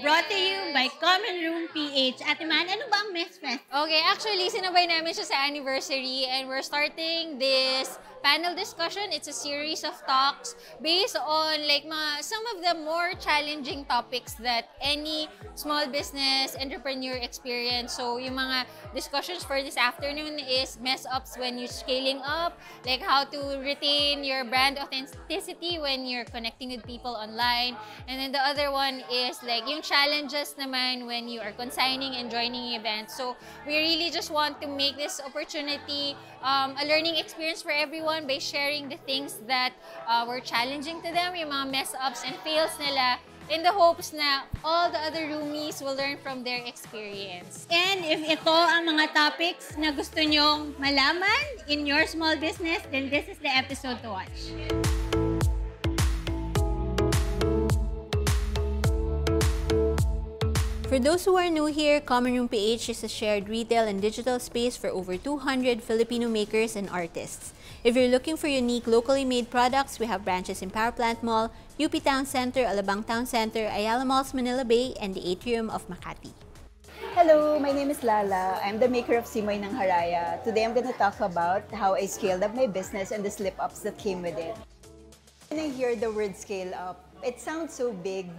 brought to you by Common Room PH. Ate Man, ano ba ang Mess Fest? Okay, actually, sinabay namin siya sa anniversary and we're starting this panel discussion. It's a series of talks based on like some of the more challenging topics that any small business entrepreneur experience. So, yung mga discussions for this afternoon is mess ups when you're scaling up, like how to retain your brand authenticity when you're connecting with people online. And then the other one is like yung challenges naman when you are consigning and joining events. So, we really just want to make this opportunity a learning experience for everyone by sharing the things that were challenging to them, yung mga mess-ups and fails nila, in the hopes na all the other roomies will learn from their experience. And if ito ang mga topics na gusto nyong malaman in your small business, then this is the episode to watch. For those who are new here, Common Room PH is a shared retail and digital space for over 200 Filipino makers and artists. If you're looking for unique locally made products, we have branches in Power Plant Mall, UP Town Center, Alabang Town Center, Ayala Malls, Manila Bay, and the Atrium of Makati. Hello, my name is Lala. I'm the maker of Simoy ng Haraya. Today I'm going to talk about how I scaled up my business and the slip-ups that came with it. When I hear the word scale up, it sounds so big.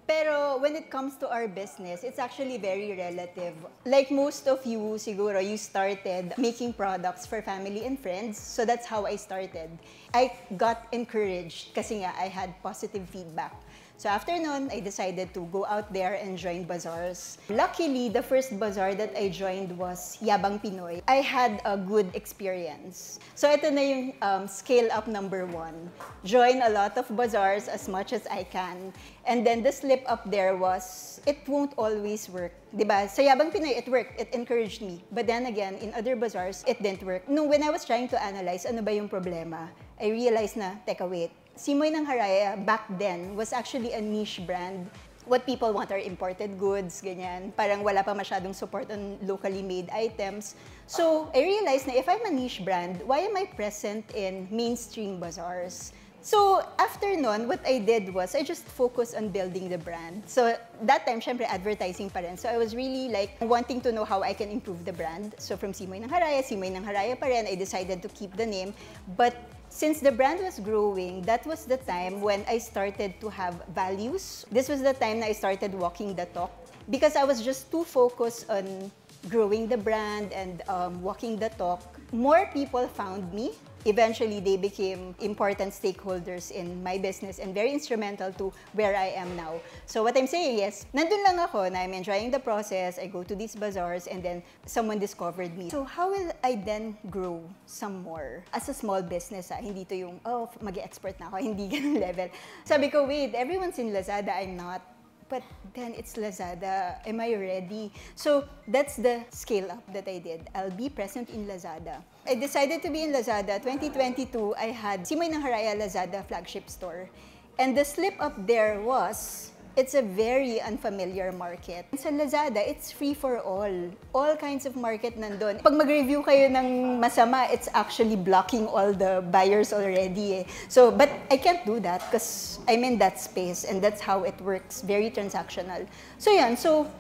Pero when it comes to our business, it's actually very relative. Like most of you, siguro, you started making products for family and friends. So that's how I started. I got encouraged kasi nga I had positive feedback. So after nun, I decided to go out there and join bazaars. Luckily, the first bazaar that I joined was Yabang Pinoy. I had a good experience. So ito na yung scale up number 1. Join a lot of bazaars as much as I can. And then the slip up there was, it won't always work. Diba? Sa Yabang Pinoy, it worked. It encouraged me. But then again, in other bazaars, it didn't work. When I was trying to analyze ano ba yung problema, I realized na, teka wait, Simoy ng Haraya back then was actually a niche brand. What people want are imported goods, ganyan. Parang wala pa masyadong support on locally made items. So I realized na if I'm a niche brand, why am I present in mainstream bazaars? So after nun, what I did was I just focused on building the brand. So that time, syempre, advertising pa rin. So I was really like wanting to know how I can improve the brand. So from Simoy ng Haraya pa rin, I decided to keep the name. But since the brand was growing, that was the time when I started to have values. This was the time that I started walking the talk because I was just too focused on growing the brand and walking the talk. More people found me. Eventually, they became important stakeholders in my business and very instrumental to where I am now. So what I'm saying is, nandun lang ako na I'm enjoying the process, I go to these bazaars, and then someone discovered me. So how will I then grow some more? As a small business, hindi to yung, oh, mag-expert na ako, hindi ganun level. Sabi ko, wait, everyone's in Lazada, I'm not. But then it's Lazada. Am I ready? So that's the scale up that I did. I'll be present in Lazada. I decided to be in Lazada. 2022, I had Simoy ng Haraya Lazada flagship store. And the slip up there was, it's a very unfamiliar market. Sa Lazada, it's free for all. All kinds of market nandun. Pag mag-review kayo ng masama, it's actually blocking all the buyers already. So, but I can't do that because I'm in that space and that's how it works. Very transactional. So yan, so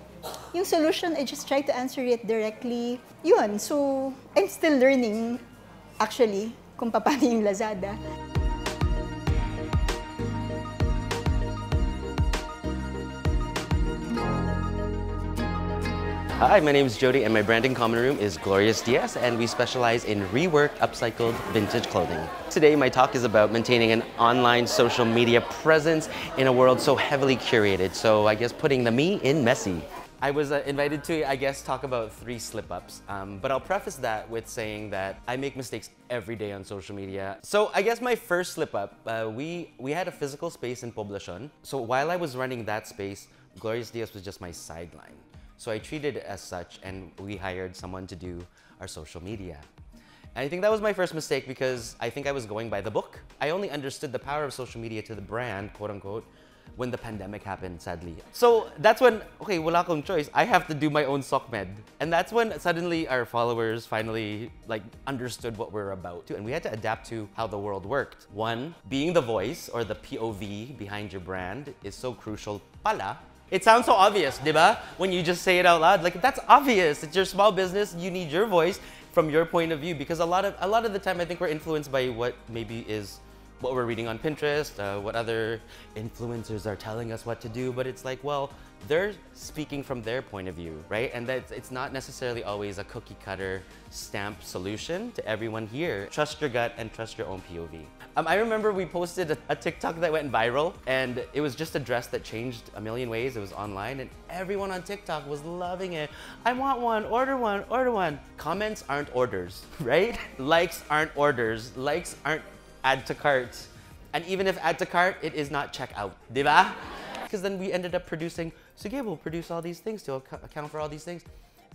yung solution, I just try to answer it directly. Yun, so I'm still learning actually kung paano yung Lazada. Hi, my name is Jody and my brand in Common Room is Glorious Diaz and we specialize in reworked, upcycled vintage clothing. Today my talk is about maintaining an online social media presence in a world so heavily curated. So I guess putting the me in messy. I was invited to, I guess, talk about 3 slip-ups, but I'll preface that with saying that I make mistakes every day on social media. So I guess my first slip-up, we had a physical space in Poblacion. So while I was running that space, Glorious Diaz was just my sideline. So I treated it as such and we hired someone to do our social media. And I think that was my first mistake because I think I was going by the book. I only understood the power of social media to the brand, quote unquote, when the pandemic happened, sadly. So that's when, okay, wala akong choice. I have to do my own SOCMED. And that's when suddenly our followers finally understood what we're about. And we had to adapt to how the world worked. One, being the voice or the POV behind your brand is so crucial pala It sounds so obvious, diba? When you just say it out loud, like that's obvious. It's your small business. You need your voice from your point of view because a lot of the time I think we're influenced by what maybe is what we're reading on Pinterest, what other influencers are telling us what to do. But it's like, well, they're speaking from their point of view, right? And that it's not necessarily always a cookie cutter stamp solution to everyone here. Trust your gut and trust your own POV. I remember we posted a TikTok that went viral and it was just a dress that changed a million ways. It was online and everyone on TikTok was loving it. I want one, order one, order one. Comments aren't orders, right? Likes aren't orders. Likes aren't add to cart. And even if add to cart, it is not checkout, diba? Because then we ended up producing, so yeah, we'll produce all these things to account for all these things.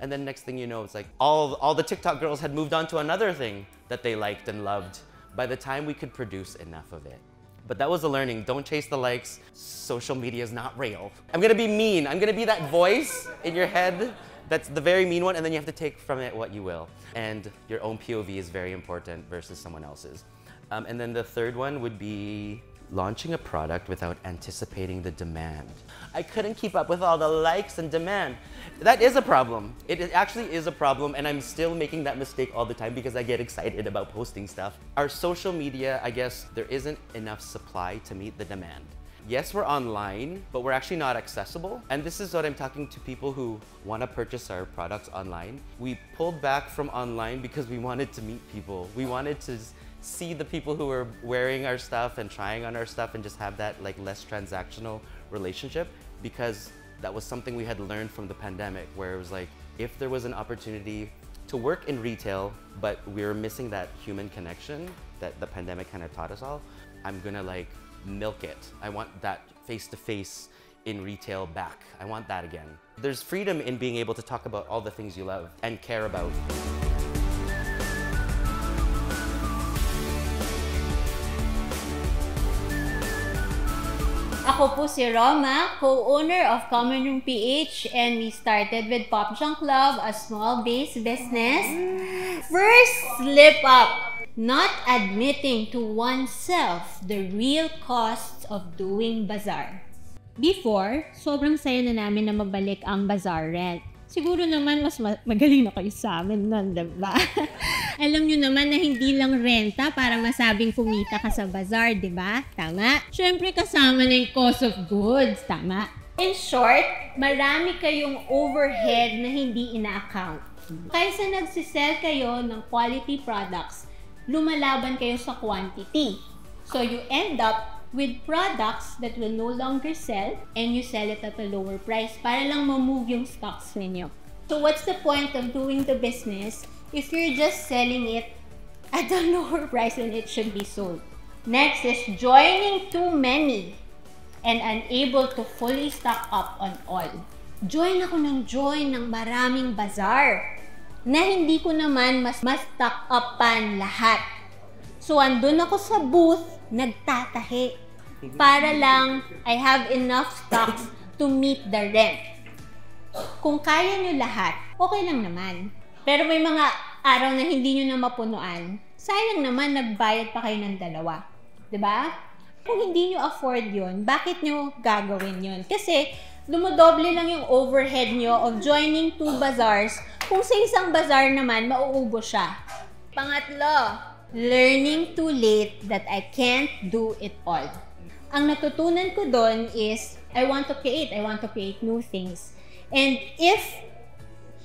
And then next thing you know, it's like all the TikTok girls had moved on to another thing that they liked and loved by the time we could produce enough of it. But that was a learning. Don't chase the likes. Social media is not real. I'm gonna be mean. I'm gonna be that voice in your head that's the very mean one, and then you have to take from it what you will. And your own POV is very important versus someone else's. And then the third one would be launching a product without anticipating the demand. I couldn't keep up with all the likes and demand. That is a problem. It actually is a problem, and I'm still making that mistake all the time because I get excited about posting stuff. Our social media, I guess, there isn't enough supply to meet the demand. Yes, we're online, but we're actually not accessible. And this is what I'm talking to people who want to purchase our products online. We pulled back from online because we wanted to meet people. We wanted to see the people who were wearing our stuff and trying on our stuff and just have that like less transactional relationship, because that was something we had learned from the pandemic, where it was like, if there was an opportunity to work in retail, but we were missing that human connection that the pandemic kind of taught us all, I'm gonna like milk it. I want that face-to-face in retail back. I want that again. There's freedom in being able to talk about all the things you love and care about. Ako po si Roma, co-owner of Common Room PH, and we started with Pop Junk Love, a small-based business. First slip up, not admitting to oneself the real costs of doing bazaar. Before, sobrang saya na namin na mabalik ang bazaar rent. Siguro naman mas magaling na kayo sa amin nun, diba? Alam nyo naman na hindi lang renta para masabing kumita ka sa bazaar, diba? Tama? Siyempre kasama na yung cost of goods, tama? In short, marami kayong overhead na hindi ina-account. Kaysa nagsisell kayo ng quality products, lumalaban kayo sa quantity. So you end up with products that will no longer sell and you sell it at a lower price para lang ma-move yung stocks ninyo. So what's the point of doing the business if you're just selling it at a lower price than it should be sold? Next is joining too many and unable to fully stock up on all. Join ako ng maraming bazaar na hindi ko naman mas stock upan lahat. So andun ako sa booth, nagtatahi para lang I have enough stocks to meet the rent. Kung kaya nyo lahat, okay lang naman. Pero may mga araw na hindi nyo na mapunuan, sayang naman nagbayad pa kayo ng dalawa. Diba? Kung hindi nyo afford yun, bakit nyo gagawin yun? Kasi dumodoble lang yung overhead nyo of joining two bazaars kung sa isang bazaar naman mauubos siya. Pangatlo, learning too late that I can't do it all. Ang natutunan ko doon is, I want to create new things. And if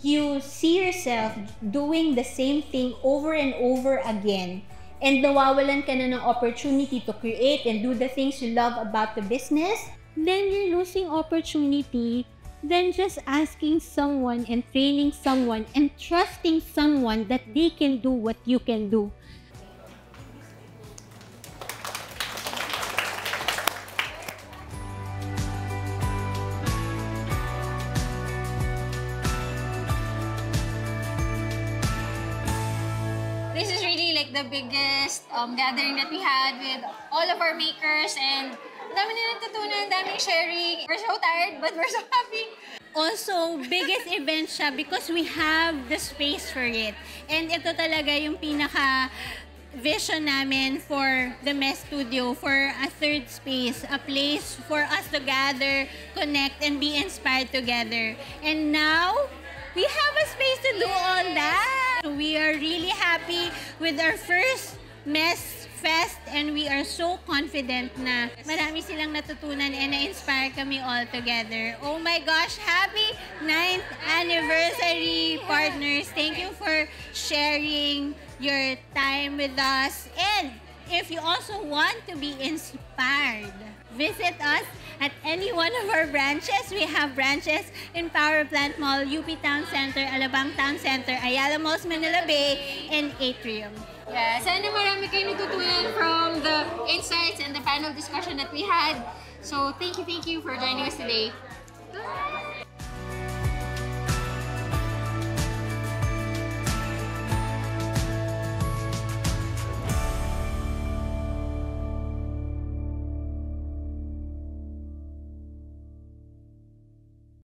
you see yourself doing the same thing over and over again, and nawawalan ka na ng opportunity to create and do the things you love about the business, then you're losing opportunity than just asking someone and training someone and trusting someone that they can do what you can do. This is really like the biggest gathering that we had with all of our makers, and dami na natutunan, daming sharing. We're so tired, but we're so happy. Also, biggest event siya because we have the space for it. And ito talaga yung pinaka vision namin for the Mess Studio, for a third space, a place for us to gather, connect, and be inspired together. And now, we have a space to do all that. We are really happy with our first Mess Fest, and we are so confident na marami silang natutunan and na-inspire kami all together. Oh my gosh, happy 9th anniversary, partners! Thank you for sharing your time with us. And if you also want to be inspired, visit us at any one of our branches. We have branches in Power Plant Mall, UP Town Center, Alabang Town Center, Ayala Malls, Manila Bay, and Atrium. Yeah, sana marami kayo natutunan from the insights and the panel discussion that we had. So thank you for joining us today. Bye!